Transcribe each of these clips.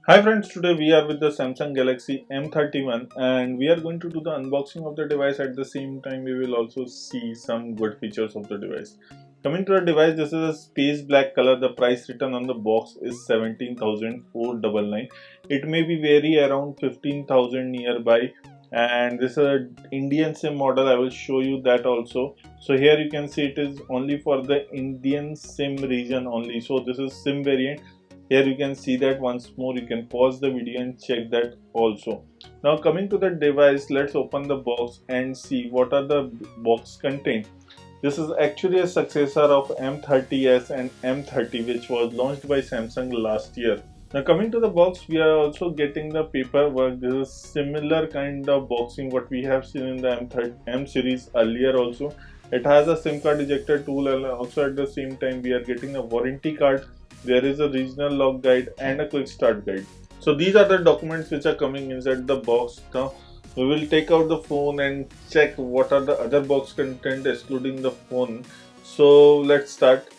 Hi friends, today we are with the Samsung Galaxy M31 and we are going to do the unboxing of the device. At the same time we will also see some good features of the device. Coming to the device, this is a space black color. The price written on the box is 17,499. It may be vary around 15,000 nearby, and this is an Indian SIM model. I will show you that also. So here you can see it is only for the Indian SIM region only. So this is SIM variant. Here you can see that. Once more, you can pause the video and check that also. Now coming to the device, let's open the box and see what are the box contain. This is actually a successor of M30s and M30, which was launched by Samsung last year. Now coming to the box, we are also getting the paperwork. This is similar kind of boxing what we have seen in the M series earlier also. It has a SIM card ejector tool, and also at the same time we are getting a warranty card. There is a regional log guide and a quick start guide. So these are the documents which are coming inside the box. Now we will take out the phone and check what are the other box content excluding the phone. So let's start.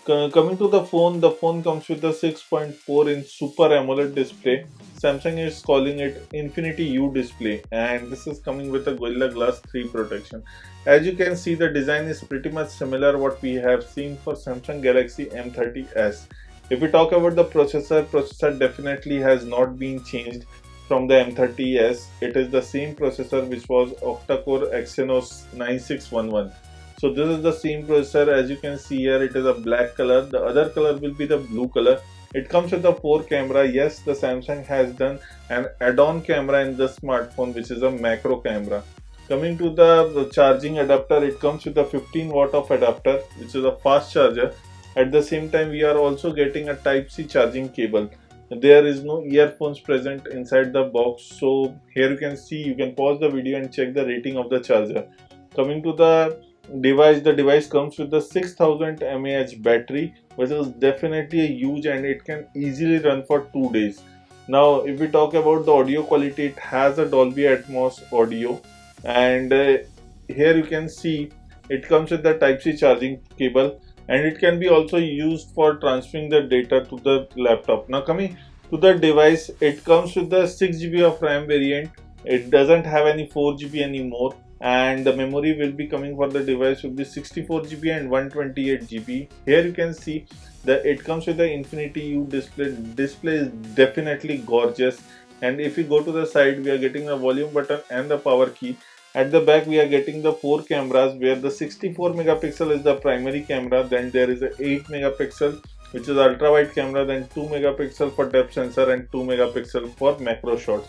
Coming to the phone comes with a 6.4-inch Super AMOLED display. Samsung is calling it Infinity U display, and this is coming with a Gorilla Glass 3 protection. As you can see, the design is pretty much similar what we have seen for Samsung Galaxy M30s. If we talk about the processor definitely has not been changed from the M30s. It is the same processor which was octa-core Exynos 9611. So this is the same processor. As you can see here, it is a black color. The other color will be the blue color. It comes with a 4 camera. Yes, the Samsung has done an add-on camera in the smartphone, which is a macro camera. Coming to the charging adapter, it comes with a 15 watt of adapter, which is a fast charger. At the same time, we are also getting a Type-C charging cable. There is no earphones present inside the box. So here you can see, you can pause the video and check the rating of the charger. Coming to the device comes with the 6000 mAh battery, which is definitely a huge, and it can easily run for 2 days. Now if we talk about the audio quality, it has a Dolby Atmos audio, and here you can see it comes with the Type-C charging cable, and it can be also used for transferring the data to the laptop. Now coming to the device, it comes with the 6 GB of RAM variant. It doesn't have any 4 GB anymore, and the memory will be coming for the device will be 64 GB and 128 GB. Here you can see that it comes with the Infinity U display. Display is definitely gorgeous, and if we go to the side, we are getting the volume button and the power key. At the back we are getting the 4 cameras, where the 64 megapixel is the primary camera, then there is a 8 megapixel which is ultra wide camera, then 2 megapixel for depth sensor and 2 megapixel for macro shots.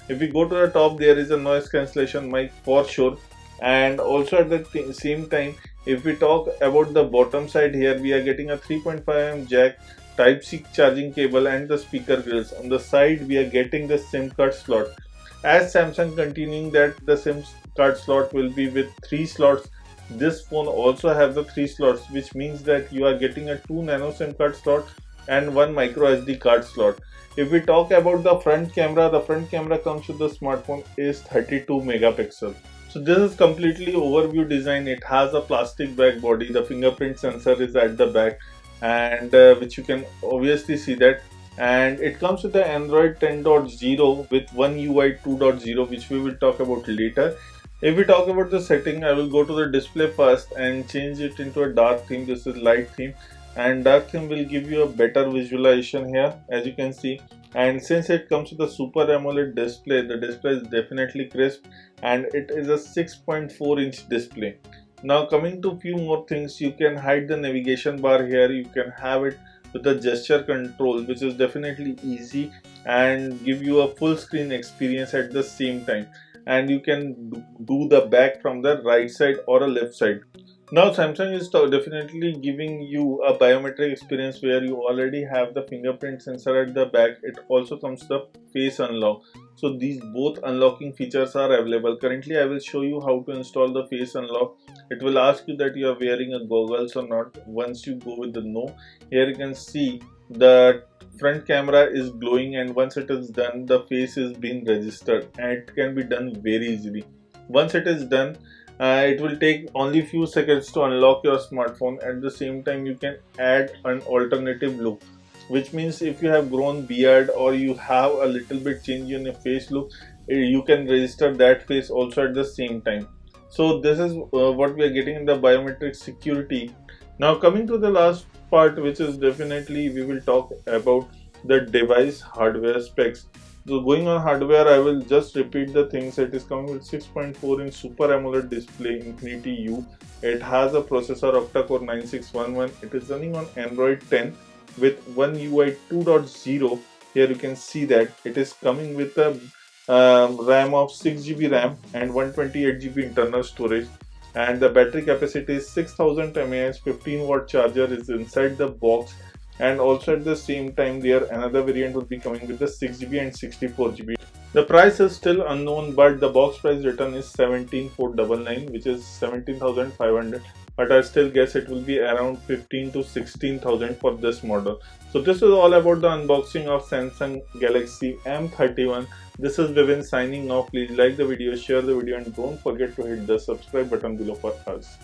If we go to the top, there is a noise cancellation mic for sure, and also at the same time, if we talk about the bottom side, here we are getting a 3.5mm jack, Type-C charging cable, and the speaker grills. On the side we are getting the SIM card slot. As Samsung continuing that the SIM card slot will be with 3 slots, this phone also has the 3 slots, which means that you are getting a 2 nano SIM card slot and 1 micro SD card slot. If we talk about the front camera comes with the smartphone is 32 megapixel. So this is completely overview design. It has a plastic back body. The fingerprint sensor is at the back, and which you can obviously see that. And it comes with the Android 10.0 with One UI 2.0, which we will talk about later. If we talk about the setting, I will go to the display first and change it into a dark theme. This is light theme, and dark theme will give you a better visualization here, as you can see. And since it comes with a Super AMOLED display, the display is definitely crisp, and it is a 6.4-inch display. Now coming to few more things, you can hide the navigation bar here. You can have it with the gesture control, which is definitely easy and give you a full screen experience at the same time. And you can do the back from the right side or a left side. Now Samsung is definitely giving you a biometric experience where you already have the fingerprint sensor at the back. It also comes the face unlock. So these both unlocking features are available. Currently I will show you how to install the face unlock. It will ask you that you are wearing a goggles or not. Once you go with the no, here you can see the front camera is glowing, and once it is done, the face is being registered, and it can be done very easily. Once it is done, it will take only few seconds to unlock your smartphone. At the same time, you can add an alternative look. which means if you have grown beard or you have a little bit change in your face look, you can register that face also at the same time. So this is what we are getting in the biometric security. Now coming to the last part, which is definitely we will talk about the device hardware specs. So going on hardware, I will just repeat the things. It is coming with 6.4 inch Super AMOLED display Infinity U. It has a processor octa-core 9611. It is running on Android 10 with One UI 2.0. Here you can see that it is coming with a RAM of 6 GB RAM and 128 GB internal storage. And the battery capacity is 6000 mAh. 15-watt charger is inside the box. And also at the same time, there another variant will be coming with the 6 GB and 64 GB. The price is still unknown, but the box price written is 17,499, which is 17,500. But I still guess it will be around 15 to 16,000 for this model. So this is all about the unboxing of Samsung Galaxy M31. This is Vivin signing off. Please like the video, share the video, and don't forget to hit the subscribe button below for us.